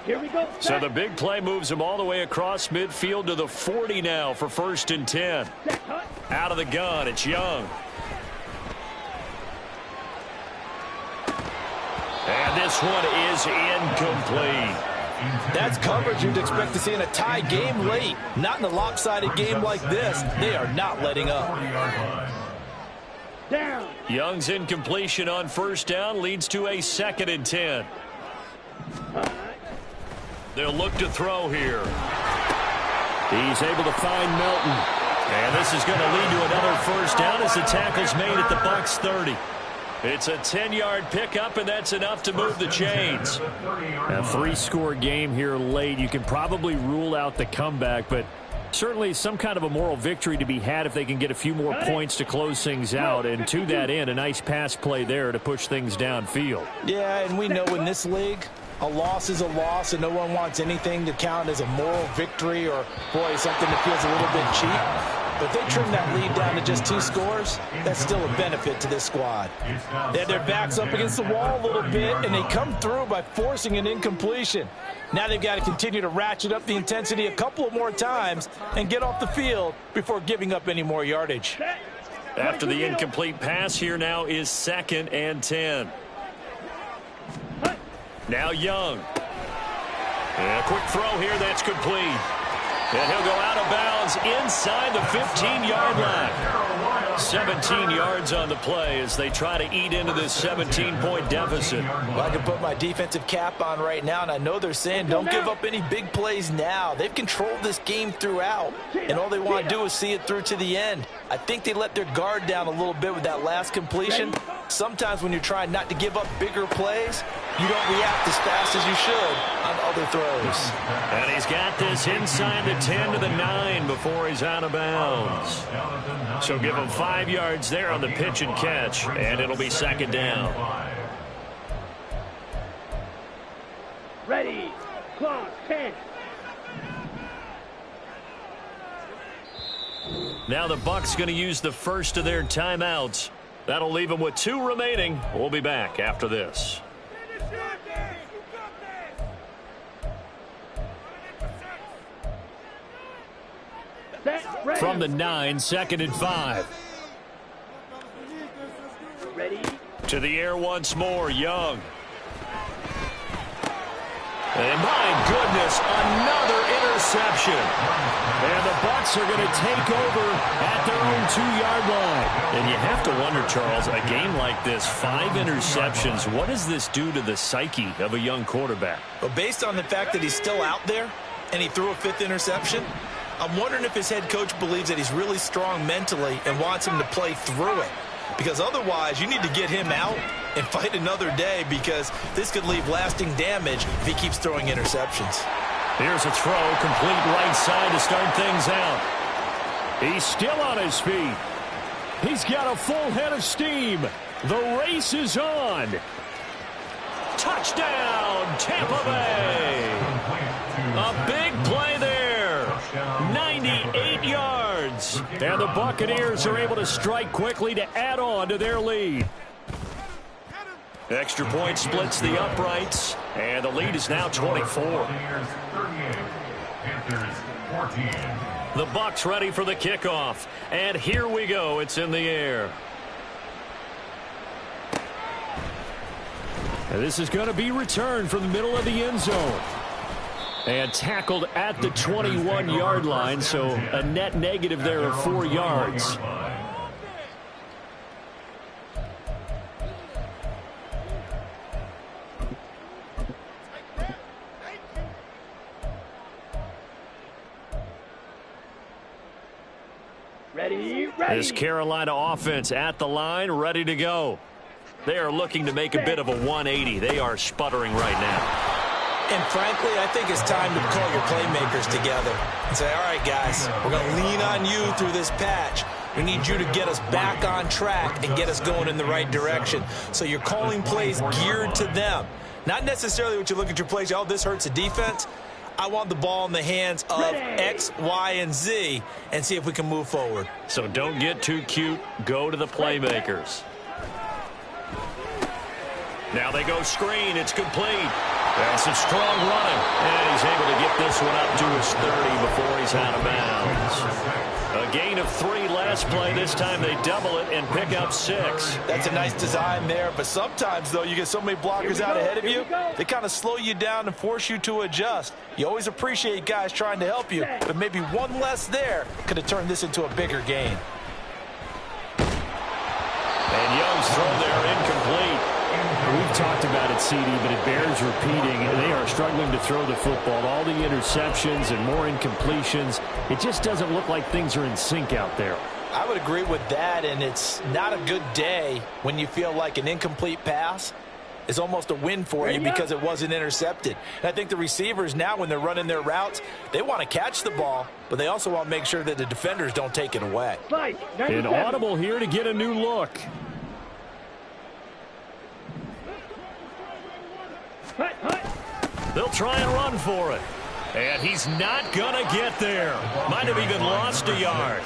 Here we go. So the big play moves him all the way across midfield to the 40 now for 1st and 10. Out of the gun, it's Young. And this one is incomplete. That's coverage you'd expect to see in a tie game late. Not in a lopsided game like this. They are not letting up. Down. Young's incompletion on 1st down leads to a 2nd and 10. They'll look to throw here. He's able to find Melton. And this is going to lead to another 1st down as the tackle's made at the Bucs 30. It's a 10-yard pickup, and that's enough to move the chains. A 3-score game here late. You can probably rule out the comeback, but certainly some kind of a moral victory to be had if they can get a few more points to close things out. And to that end, a nice pass play there to push things downfield. Yeah, and we know in this league, a loss is a loss, and no one wants anything to count as a moral victory or, boy, something that feels a little bit cheap. But if they trim that lead down to just 2 scores, that's still a benefit to this squad. They had their backs up against the wall a little bit, and they come through by forcing an incompletion. Now they've got to continue to ratchet up the intensity a couple of more times and get off the field before giving up any more yardage. After the incomplete pass, here now is 2nd and 10. Now Young. And a quick throw here that's complete. And he'll go out of bounds inside the 15-yard line. 17 yards on the play as they try to eat into this 17-point deficit. Well, I can put my defensive cap on right now, and I know they're saying don't give up any big plays now. They've controlled this game throughout, and all they want to do is see it through to the end. I think they let their guard down a little bit with that last completion. Sometimes when you're trying not to give up bigger plays, you don't react as fast as you should on other throws. And he's got this inside the 10 to the 9 before he's out of bounds. So give him 5 yards there on the pitch and catch, and it'll be 2nd down. Ready. Clock 10. Now the Bucs going to use the first of their timeouts. That'll leave them with 2 remaining. We'll be back after this. From the 9, 2nd and 5. Ready. To the air once more, Young. And my goodness, another interception. And the Bucs are going to take over at their own 2-yard line. And you have to wonder, Charles, a game like this, 5 interceptions, what does this do to the psyche of a young quarterback? But based on the fact that he's still out there and he threw a 5th interception, I'm wondering if his head coach believes that he's really strong mentally and wants him to play through it. Because otherwise, you need to get him out and fight another day, because this could leave lasting damage if he keeps throwing interceptions. Here's a throw, complete right side to start things out. He's still on his feet. He's got a full head of steam. The race is on. Touchdown, Tampa Bay. A big play there. 98 yards. And the Buccaneers are able to strike quickly to add on to their lead. Extra point splits the uprights, and the lead is now 24. The Bucs ready for the kickoff, and here we go. It's in the air. And this is going to be returned from the middle of the end zone. And tackled at the 21-yard line, so a net negative there of 4 yards. Ready. This Carolina offense at the line, ready to go. They are looking to make a bit of a 180. They are sputtering right now. And frankly, I think it's time to call your playmakers together and say, all right, guys, we're going to lean on you through this patch. We need you to get us back on track and get us going in the right direction. So you're calling plays geared to them. Not necessarily what you look at your plays, oh, this hurts the defense. I want the ball in the hands of X, Y, and Z and see if we can move forward. So don't get too cute. Go to the playmakers. Now they go screen. It's complete. That's some strong running. And he's able to get this one up to his 30 before he's out of bounds. A gain of 3 last play. This time they double it and pick up 6. That's a nice design there. But sometimes, though, you get so many blockers out ahead of you, they kind of slow you down and force you to adjust. You always appreciate guys trying to help you, but maybe one less there could have turned this into a bigger gain. And Young's throw there incomplete. We've talked about it, CD, but it bears repeating. They are struggling to throw the football. All the interceptions and more incompletions. It just doesn't look like things are in sync out there. I would agree with that, and it's not a good day when you feel like an incomplete pass is almost a win for you because it wasn't intercepted. And I think the receivers now, when they're running their routes, they want to catch the ball, but they also want to make sure that the defenders don't take it away. An audible here to get a new look. They'll try and run for it. And he's not going to get there. Might have even lost a yard.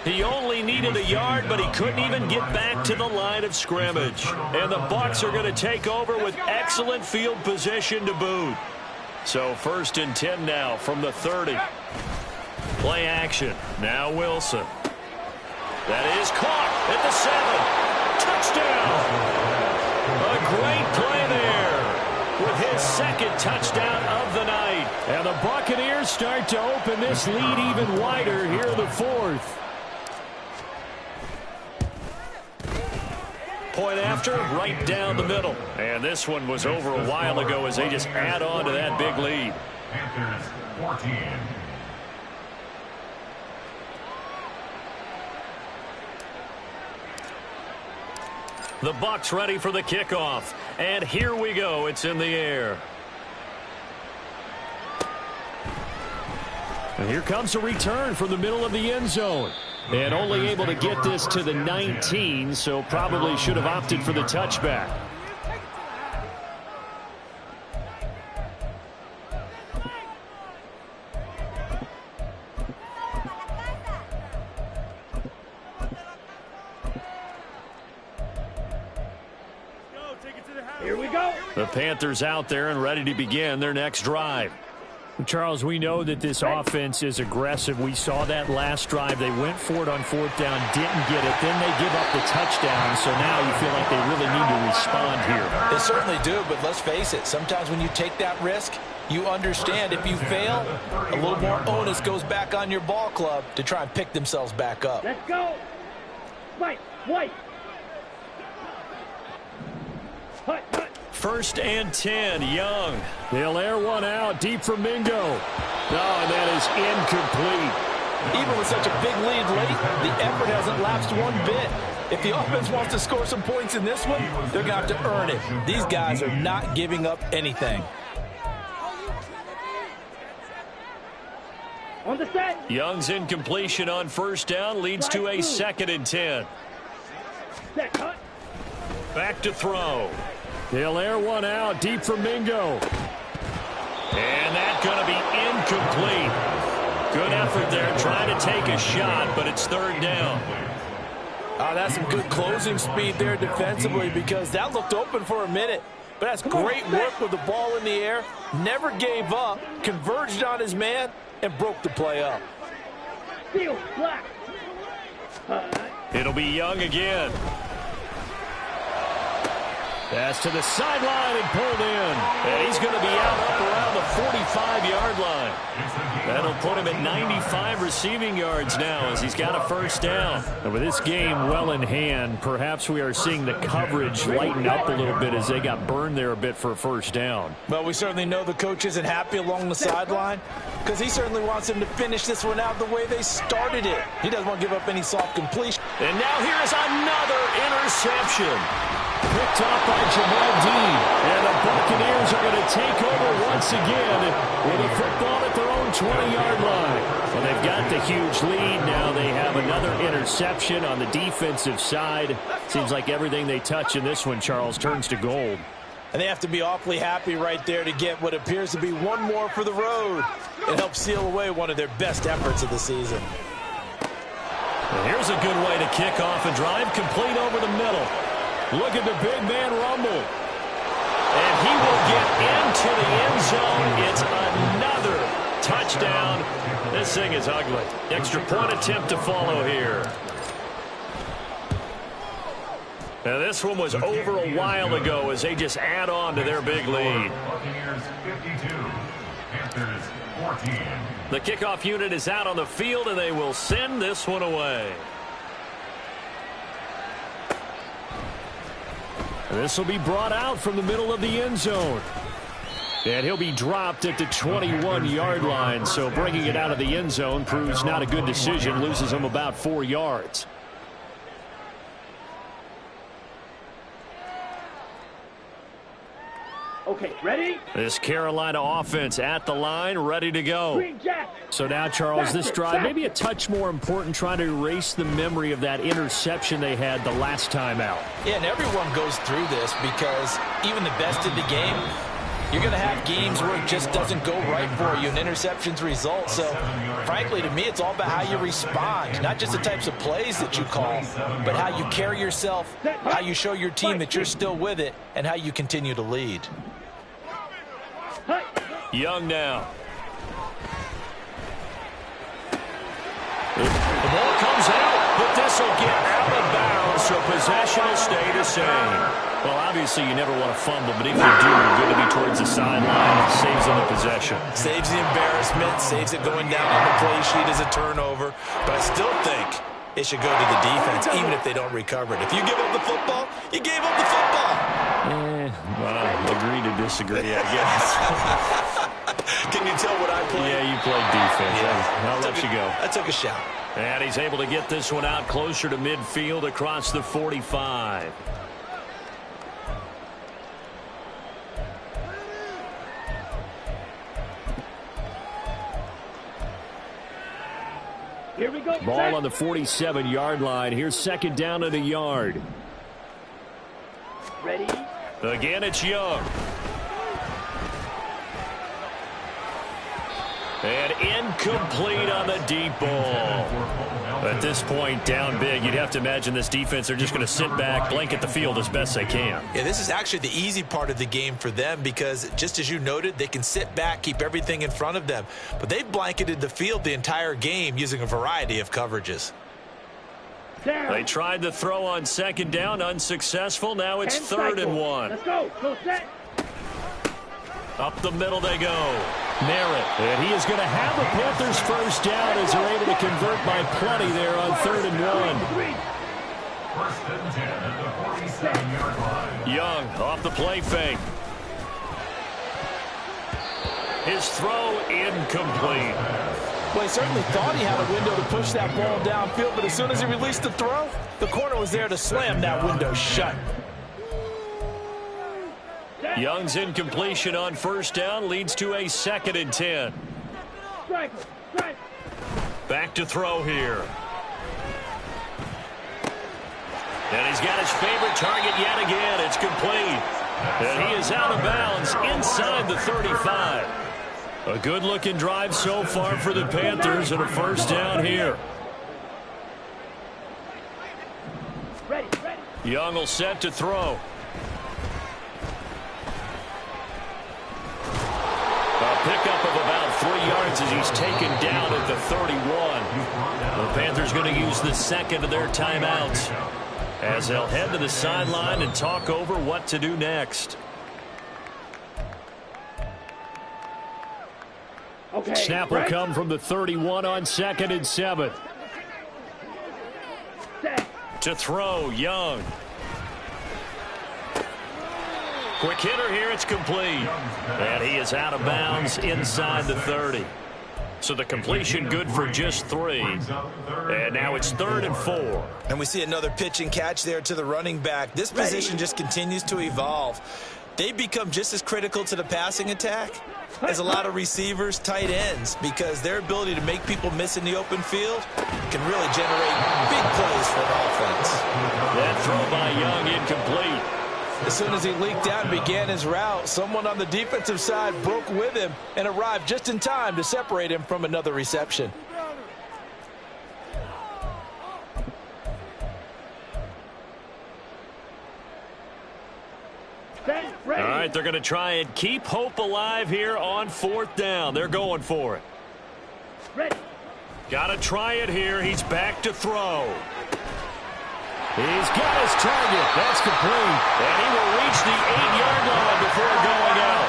He only needed a yard, but he couldn't even get back to the line of scrimmage. And the Bucs are going to take over with excellent field position to boot. So 1st and 10 now from the 30. Play action. Now Wilson. That is caught at the 7. Touchdown. A great play there with his 2nd touchdown of the night. And the Buccaneers start to open this lead even wider here in the 4th. Point after, right down the middle. And this one was over a while ago as they just add on to that big lead. Panthers 14. The Bucs ready for the kickoff. And here we go. It's in the air. And here comes a return from the middle of the end zone. And only able to get this to the 19, so probably should have opted for the touchback. Here we go. The Panthers out there and ready to begin their next drive. Charles, we know that this offense is aggressive. We saw that last drive. They went for it on 4th down, didn't get it. Then they give up the touchdown, so now you feel like they really need to respond here. They certainly do, but let's face it. Sometimes when you take that risk, You understand if you fail, a little more onus goes back on your ball club to try and pick themselves back up. Let's go. Right, white. Hut, hut. 1st and 10, Young. They'll air one out deep for Mingo. Oh, and that is incomplete. Even with such a big lead late, the effort hasn't lapsed one bit. If the offense wants to score some points in this one, they're going to have to earn it. These guys are not giving up anything. On the set. Young's incompletion on 1st down leads to a 2nd and 10. Set, hut. Back to throw. They'll air one out deep for Mingo. And that's going to be incomplete. Good effort there trying to take a shot, but it's 3rd down. That's some good closing speed there defensively because that looked open for a minute. But that's great work with the ball in the air. Never gave up, converged on his man, and broke the play up. Steal, black. It'll be Young again. Pass to the sideline and pulled in. And he's going to be out up around the 45-yard line. That'll put him at 95 receiving yards now as he's got a 1st down. And with this game well in hand, perhaps we are seeing the coverage lighten up a little bit as they got burned there a bit for a 1st down. Well, we certainly know the coach isn't happy along the sideline because he certainly wants them to finish this one out the way they started it. He doesn't want to give up any soft completion. And now here is another interception. Picked off by Jamal Dean. And the Buccaneers are going to take over once again with a football at their own 20-yard line. Well, they've got the huge lead. Now they have another interception on the defensive side. Seems like everything they touch in this one, Charles, turns to gold. And they have to be awfully happy right there to get what appears to be one more for the road. It helps seal away one of their best efforts of the season. And here's a good way to kick off a drive, complete over the middle. Look at the big man rumble. And he will get into the end zone. It's another touchdown. This thing is ugly. Extra point attempt to follow here. Now this one was over a while ago as they just add on to their big lead. Buccaneers 52, Panthers 14. The kickoff unit is out on the field, and they will send this one away. This will be brought out from the middle of the end zone. And he'll be dropped at the 21-yard line, so bringing it out of the end zone proves not a good decision, loses him about 4 yards. Okay, ready? This Carolina offense at the line, ready to go. Green Jack. So now, Charles, this drive maybe a touch more important, trying to erase the memory of that interception they had the last time out. Yeah, and everyone goes through this because even the best in the game, you're going to have games where it just doesn't go right for you and interceptions result. So, frankly, to me, it's all about how you respond, not just the types of plays that you call, but how you carry yourself, how you show your team that you're still with it, and how you continue to lead. Young now. The ball comes out, but this will get out of bounds, so possession will stay the same. Well, obviously, you never want to fumble, but if you do, you're going to be towards the sideline. It saves them the possession. Saves the embarrassment, saves it going down on the play sheet as a turnover. But I still think it should go to the defense, even if they don't recover it. If you give up the football, you gave up the football. Well, agree to disagree, I guess. Can you tell what I played? Yeah, you played defense. Yeah. I'll let you go. I took a shot. And he's able to get this one out closer to midfield across the 45. Here we go. Ball on the 47-yard line. Here's 2nd down and a yard. Ready? Again, it's Young. And incomplete on the deep ball. At this point, down big, you'd have to imagine this defense, they're just going to sit back, blanket the field as best they can. Yeah, this is actually the easy part of the game for them because, just as you noted, they can sit back, keep everything in front of them. But they've blanketed the field the entire game using a variety of coverages. Down. They tried the throw on 2nd down, unsuccessful. Now it's 3rd and 1. Let's go. Go set. Up the middle they go. Merritt. And he is going to have the Panthers first down as they're able to convert by plenty there on 3rd and 1. First and 10 at the 47-yard line. Young off the play fake. His throw incomplete. Well, he certainly thought he had a window to push that ball downfield, but as soon as he released the throw, the corner was there to slam that window shut. Young's incompletion on first down leads to a 2nd and 10. Back to throw here. And he's got his favorite target yet again. It's complete. And he is out of bounds inside the 35. A good-looking drive so far for the Panthers and a first down here. Young will set to throw. A pickup of about 3 yards as he's taken down at the 31. The Panthers going to use the second of their timeouts as they'll head to the sideline and talk over what to do next. Okay, Snap will come from the 31 on 2nd and 7. To throw, Young. Quick hitter here, it's complete. And he is out of bounds inside the 30. So the completion good for just 3. And now it's 3rd and 4. And we see another pitch and catch there to the running back. This position just continues to evolve. They become just as critical to the passing attack as a lot of receivers, tight ends, because their ability to make people miss in the open field can really generate big plays for an offense. That throw by Young incomplete. As soon as he leaked out and began his route, someone on the defensive side broke with him and arrived just in time to separate him from another reception. All right, they're going to try and keep hope alive here on 4th down. They're going for it. Got to try it here. He's back to throw. He's got his target. That's complete. And he will reach the 8-yard line before going out.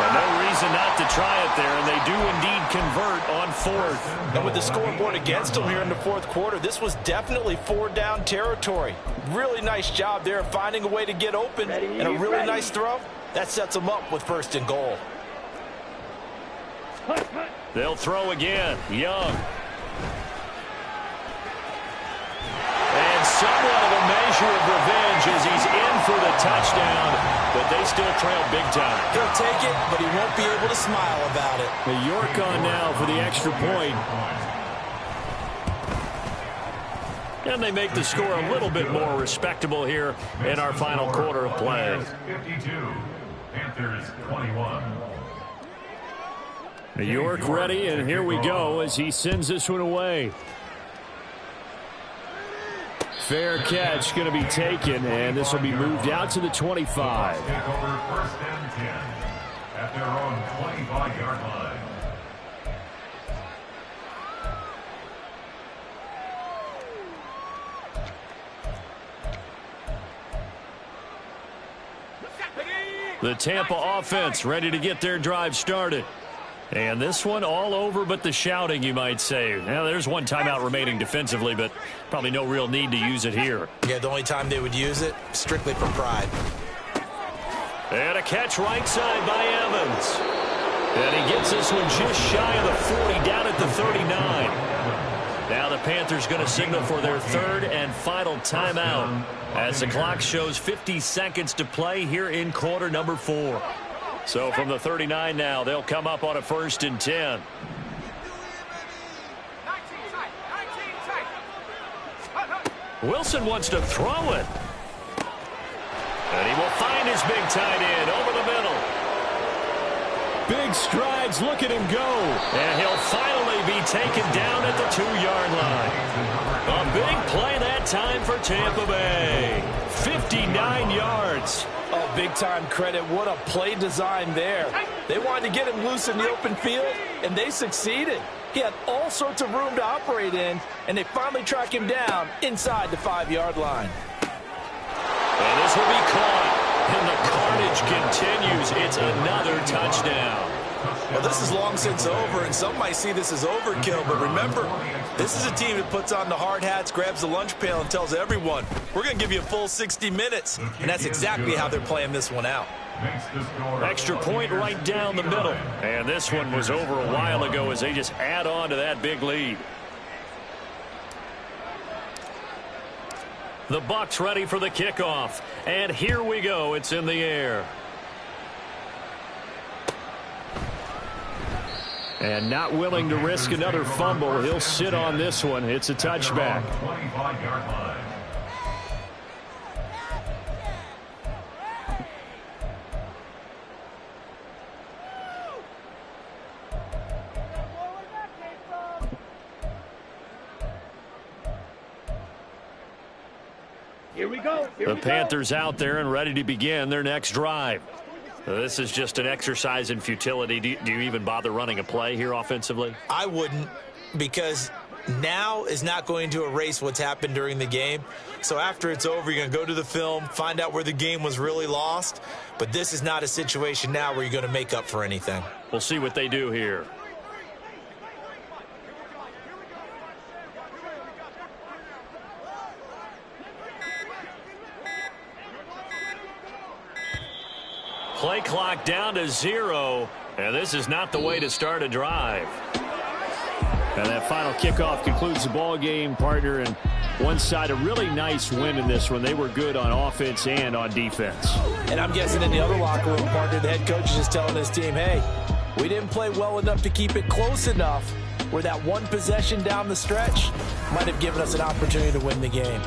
And no reason not to try it there, and they do indeed convert on 4th. And with the scoreboard against them here in the 4th quarter, this was definitely 4-down territory. Really nice job there finding a way to get open, and a really nice throw. That sets them up with 1st and goal. They'll throw again. Young. And somewhat of a measure of revenge as he's in for the touchdown, but they still trail big time. He'll take it, but he won't be able to smile about it. The York on now for the extra point. And they make the score a little bit more respectable here in our final quarter of play. 52, Panthers 21. New York ready, and here we go as he sends this one away. Fair catch going to be taken, and this will be moved out to the 25. Take over 1st and 10 at their own 25-yard line. The Tampa offense ready to get their drive started. And this one all over but the shouting, you might say. Now, there's one timeout remaining defensively, but probably no real need to use it here. Yeah, the only time they would use it, strictly for pride. And a catch right side by Evans. And he gets this one just shy of the 40, down at the 39. Now the Panthers going to signal for their 3rd and final timeout as the clock shows 50 seconds to play here in quarter number 4. So from the 39 now, they'll come up on a 1st and 10. Wilson wants to throw it. And he will find his big tight end over the middle. Big strides, look at him go. And he'll finally be taken down at the 2-yard line. A big play that time for Tampa Bay. 59 yards. Oh, big-time credit. What a play design there. They wanted to get him loose in the open field, and they succeeded. He had all sorts of room to operate in, and they finally track him down inside the 5-yard line. And this will be caught. And the carnage coverage continues. It's another touchdown. Well, this is long since over, and some might see this as overkill, but remember, this is a team that puts on the hard hats, grabs the lunch pail, and tells everyone, we're going to give you a full 60 minutes, and that's exactly how they're playing this one out. Extra point right down the middle. And this one was over a while ago as they just add on to that big lead. The Bucs ready for the kickoff. And here we go. It's in the air. And not willing to risk another fumble. He'll sit on this one. It's a touchback. Here we go. The Panthers out there and ready to begin their next drive. This is just an exercise in futility. Do you even bother running a play here offensively? I wouldn't, because now is not going to erase what's happened during the game. So after it's over, you're going to go to the film, find out where the game was really lost. But this is not a situation now where you're going to make up for anything. We'll see what they do here. Play clock down to 0, and this is not the way to start a drive. And that final kickoff concludes the ball game, partner. And one side, a really nice win in this one. They were good on offense and on defense. And I'm guessing in the other locker room, partner, the head coach is just telling his team, hey, we didn't play well enough to keep it close enough where that one possession down the stretch might have given us an opportunity to win the game.